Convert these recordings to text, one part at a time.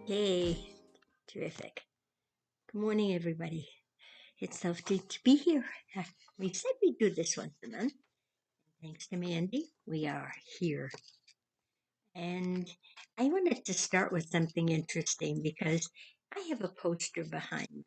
Hey, terrific. Good morning, everybody. It's lovely to be here. We said we'd do this once a month. Thanks to Mandy, we are here. And I wanted to start with something interesting because I have a poster behind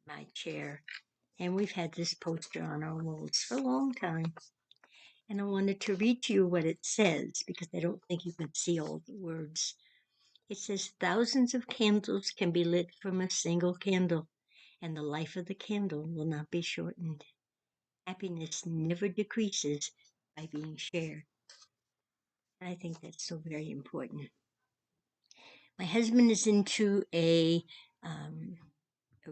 my chair, and we've had this poster on our walls for a long time. And I wanted to read to you what it says because I don't think you can see all the words. It says, thousands of candles can be lit from a single candle, and the life of the candle will not be shortened. Happiness never decreases by being shared. And I think that's so very important. My husband is into a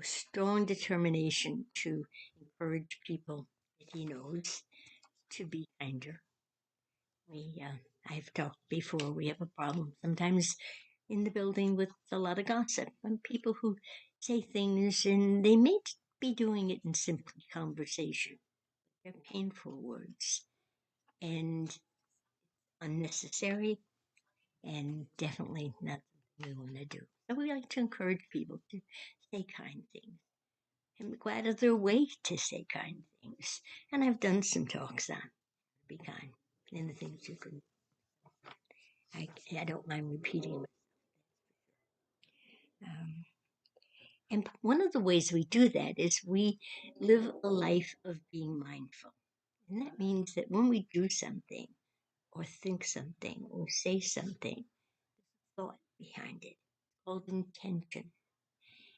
strong determination to encourage people that he knows to be kinder. I've talked before, we have a problem sometimes in the building with a lot of gossip and people who say things and they may be doing it in simple conversation. They're painful words and unnecessary and definitely not something we want to do. So we like to encourage people to say kind things and go out of their way to say kind things. And I've done some talks on be kind and the things you can. I don't mind repeating. And one of the ways we do that is we live a life of being mindful. And that means that when we do something or think something or say something, thought behind it, called intention.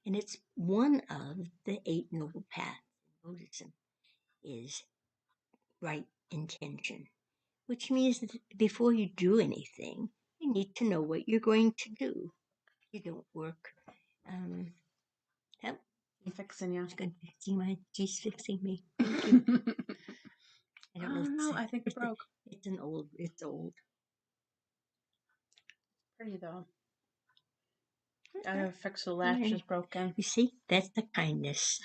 And it's one of the Eight Noble Paths in Buddhism is right intention, which means that before you do anything, you need to know what you're going to do. You don't work. Help. I'm fixing you. She's fixing me. Thank you. I don't know. No, I think it broke. It's old. Pretty though. I gotta fix the latch is broken. You see, that's the kindness.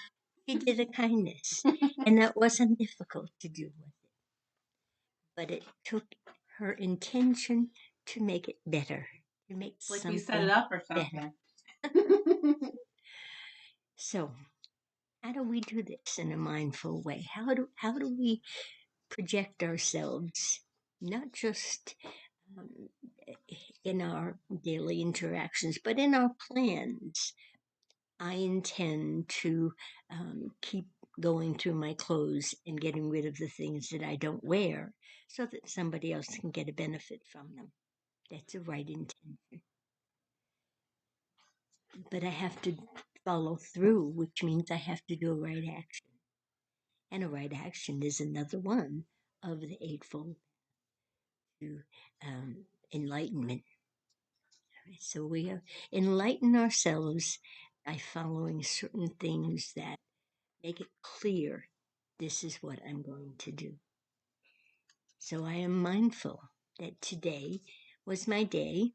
She did a kindness, and that wasn't difficult to do with it. But it took her intention to make it better, to make It's like something we set it up or something. So, how do we do this in a mindful way? How do we project ourselves, not just in our daily interactions, but in our plans? I intend to keep going through my clothes and getting rid of the things that I don't wear so that somebody else can get a benefit from them. That's the right intention. But I have to follow through, which means I have to do a right action. And a right action is another one of the Eightfold to enlightenment. So we enlighten ourselves by following certain things that make it clear this is what I'm going to do. So I am mindful that today was my day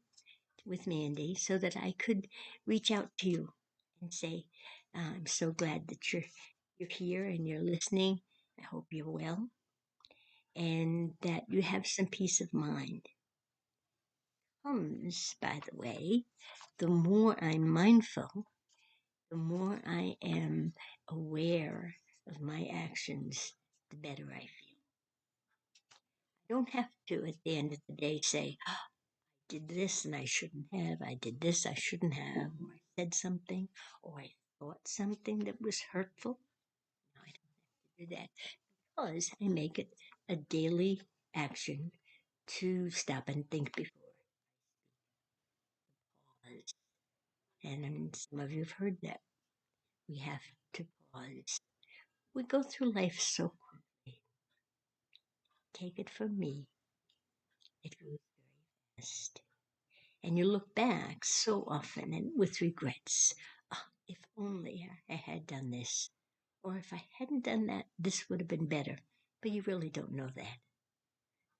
with Mandy so that I could reach out to you and say, I'm so glad that you're here and you're listening. I hope you're well and that you have some peace of mind. Comes, by the way, the more I'm mindful, the more I am aware of my actions, the better I feel. I don't have to, at the end of the day, say, oh, I did this and I shouldn't have. I did this I shouldn't have. Or I said something, or I thought something that was hurtful. No, I don't have to do that because I make it a daily action to stop and think before. Pause. And some of you have heard that. We have to pause. We go through life so quickly. Take it from me. It goes very fast. And you look back so often and with regrets. Oh, if only I had done this. Or if I hadn't done that, this would have been better. But you really don't know that.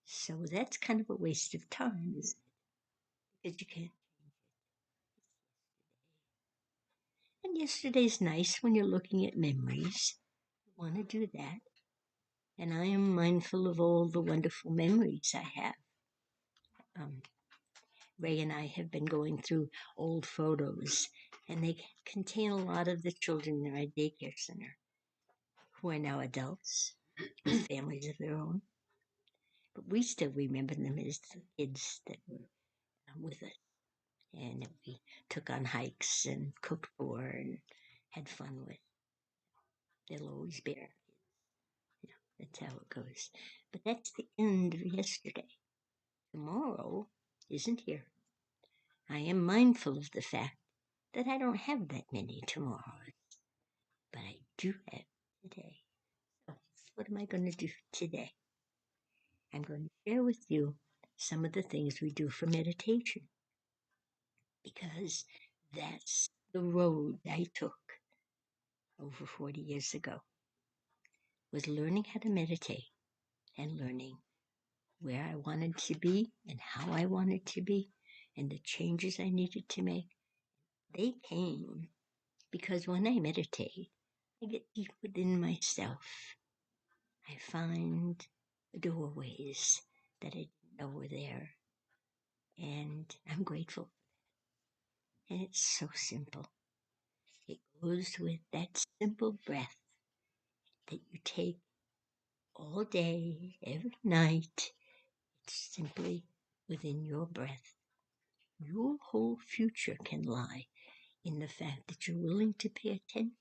So that's kind of a waste of time, isn't it? Because you can't change it. And yesterday's nice when you're looking at memories. You want to do that. And I am mindful of all the wonderful memories I have. Ray and I have been going through old photos, and they contain a lot of the children in our daycare center who are now adults with families of their own. But we still remember them as the kids that were with us, and that we took on hikes and cooked for and had fun with. They'll always be our kids. You know, that's how it goes. But that's the end of yesterday. Tomorrow isn't here. I am mindful of the fact that I don't have that many tomorrows, but I do have today. So, what am I going to do today? I'm going to share with you some of the things we do for meditation, because that's the road I took over 40 years ago, was learning how to meditate and learning where I wanted to be and how I wanted to be and the changes I needed to make. They came because when I meditate, I get deep within myself. I find doorways that I didn't know were there, and I'm grateful. And it's so simple. It goes with that simple breath that you take all day, every night. It's simply within your breath. Your whole future can lie in the fact that you're willing to pay attention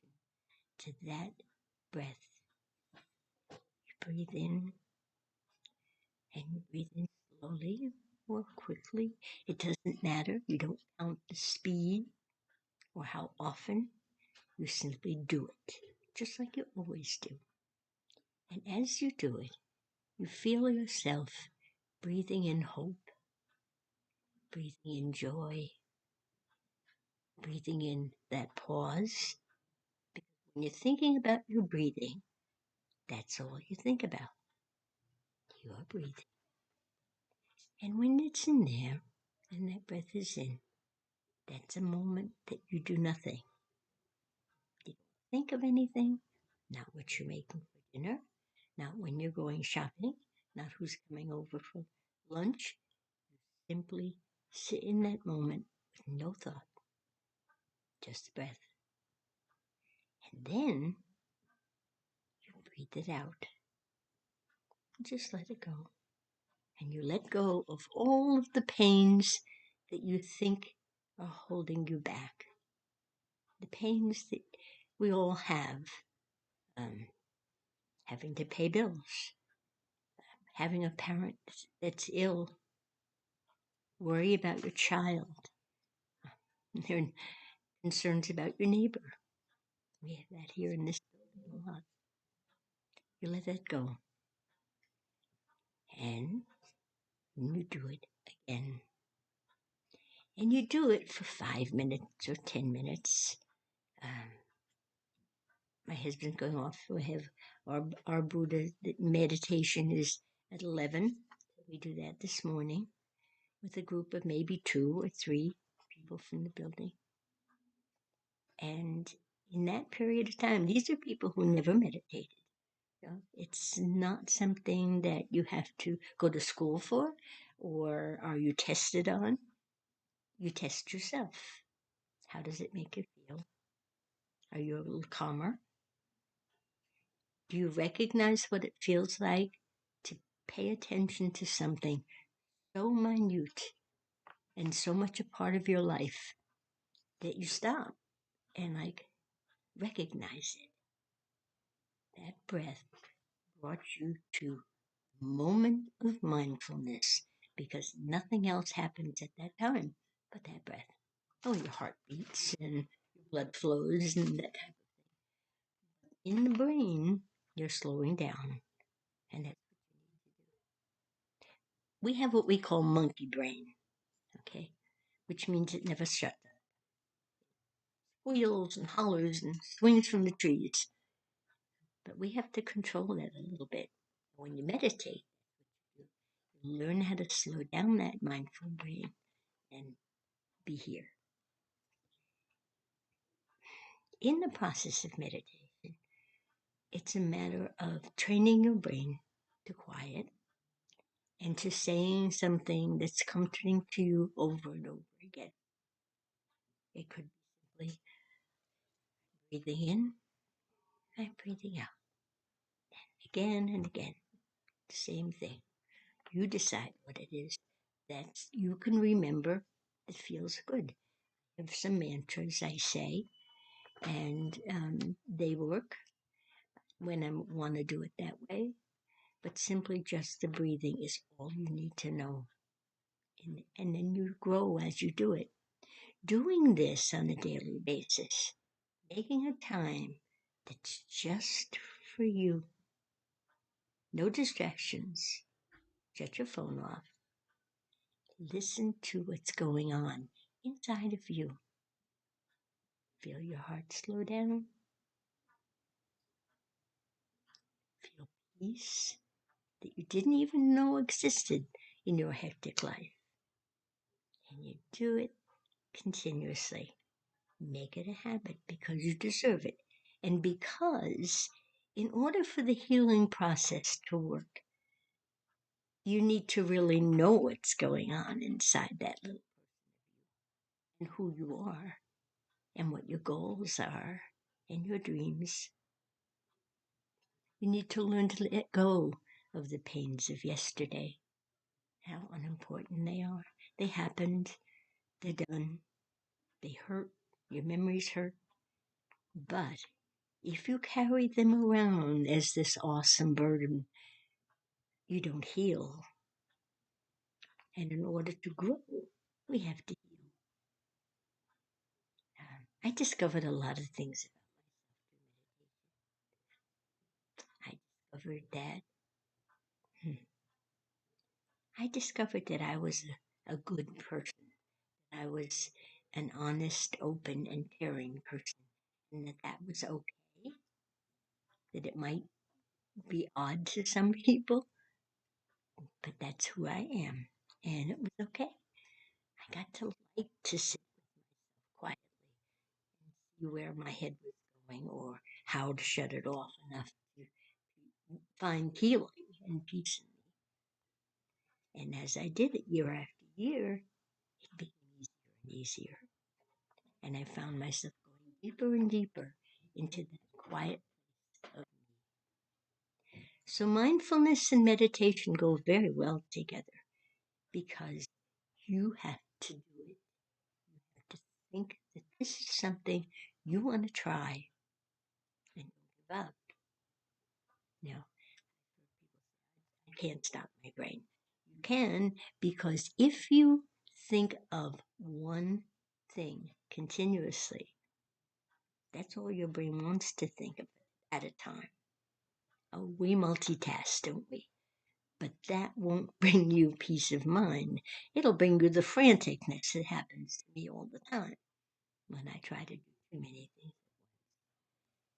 to that breath. You breathe in, and you breathe in slowly or quickly. It doesn't matter. You don't count the speed or how often. You simply do it, just like you always do. And as you do it, you feel yourself breathing in hope, breathing in joy, breathing in that pause. Because when you're thinking about your breathing, that's all you think about. Your breathing. And when it's in there, and that breath is in, that's a moment that you do nothing. You don't think of anything, not what you're making for dinner, not when you're going shopping, not who's coming over for lunch. You simply sit in that moment with no thought, just breath. And then you breathe it out. Just let it go. And you let go of all of the pains that you think are holding you back. The pains that we all have. Having to pay bills, having a parent that's ill, worry about your child, there are concerns about your neighbor. We have that here in this building a lot. You let that go. And you do it again. And you do it for 5 minutes or 10 minutes. My husband's going off. We have our Buddha meditation is at 11. We do that this morning with a group of maybe 2 or 3 people from the building. And in that period of time, these are people who never meditated. You know, it's not something that you have to go to school for, or are you tested on. You test yourself. How does it make you feel? Are you a little calmer? Do you recognize what it feels like to pay attention to something so minute and so much a part of your life that you stop and recognize it? That breath brought you to a moment of mindfulness, because nothing else happens at that time but that breath. Oh, your heart beats and your blood flows and that type of thing. In the brain, you're slowing down, and that's what you need to do. We have what we call monkey brain, okay, which means it never shuts up. Squeals and hollers and swings from the trees. But we have to control that a little bit. When you meditate, you learn how to slow down that mindful brain and be here. In the process of meditation, it's a matter of training your brain to quiet, and to saying something that's comforting to you over and over again. It could be simply breathing in and breathing out. Again and again, the same thing. You decide what it is that you can remember that feels good. I have some mantras I say, and they work when I want to do it that way. But simply just the breathing is all you need to know. And then you grow as you do it. Doing this on a daily basis, making a time that's just for you. No distractions. Shut your phone off. Listen to what's going on inside of you. Feel your heart slow down. Feel peace that you didn't even know existed in your hectic life. And you do it continuously. Make it a habit because you deserve it. And because in order for the healing process to work, you need to really know what's going on inside that little person and who you are and what your goals are and your dreams. You need to learn to let go of the pains of yesterday, how unimportant they are. They happened, they're done, they hurt, your memories hurt. But if you carry them around as this awesome burden, you don't heal. And in order to grow, we have to heal. I discovered a lot of things about myself. I discovered that I was a good person. I was an honest, open, and caring person, and that was okay. That it might be odd to some people, but that's who I am, and it was okay. I got to like to sit quietly and see where my head was going or how to shut it off enough to find healing and peace in me. And as I did it year after year, it became easier and easier. And I found myself going deeper and deeper into that quiet place of me. So mindfulness and meditation go very well together because you have to do it. You have to think that this is something you want to try and don't give up. Now, I can't stop my brain. You can, because if you think of one thing continuously, that's all your brain wants to think of at a time. Oh, we multitask, don't we? But that won't bring you peace of mind. It'll bring you the franticness that happens to me all the time when I try to do too many things.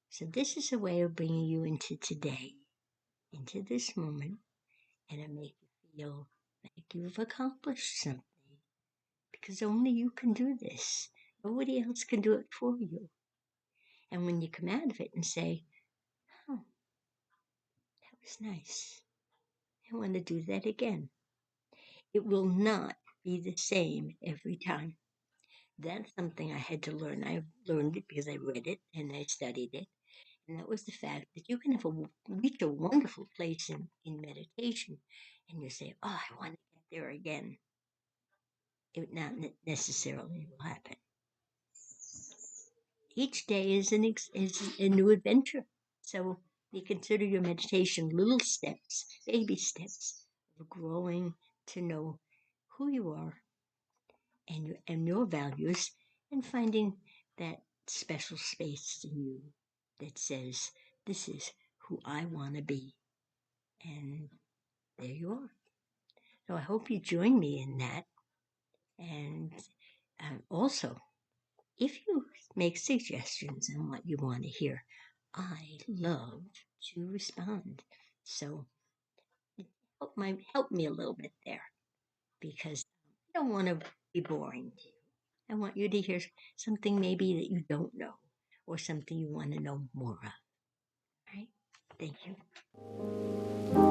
So this is a way of bringing you into today, into this moment, and it makes you feel like you've accomplished something. Because only you can do this. Nobody else can do it for you. And when you come out of it and say, oh, that was nice. I want to do that again. It will not be the same every time. That's something I had to learn. I learned it because I read it and I studied it. And that was the fact that you can reach a wonderful place in meditation and you say, oh, I want to get there again. It not necessarily will happen. Each day is a new adventure. So you consider your meditation little steps, baby steps of growing to know who you are and your values and finding that special space in you that says, this is who I want to be. And there you are. So I hope you join me in that. And also, if you make suggestions on what you want to hear, I love to respond. So help me a little bit there because I don't want to be boring to you. I want you to hear something maybe that you don't know or something you want to know more of. All right? Thank you.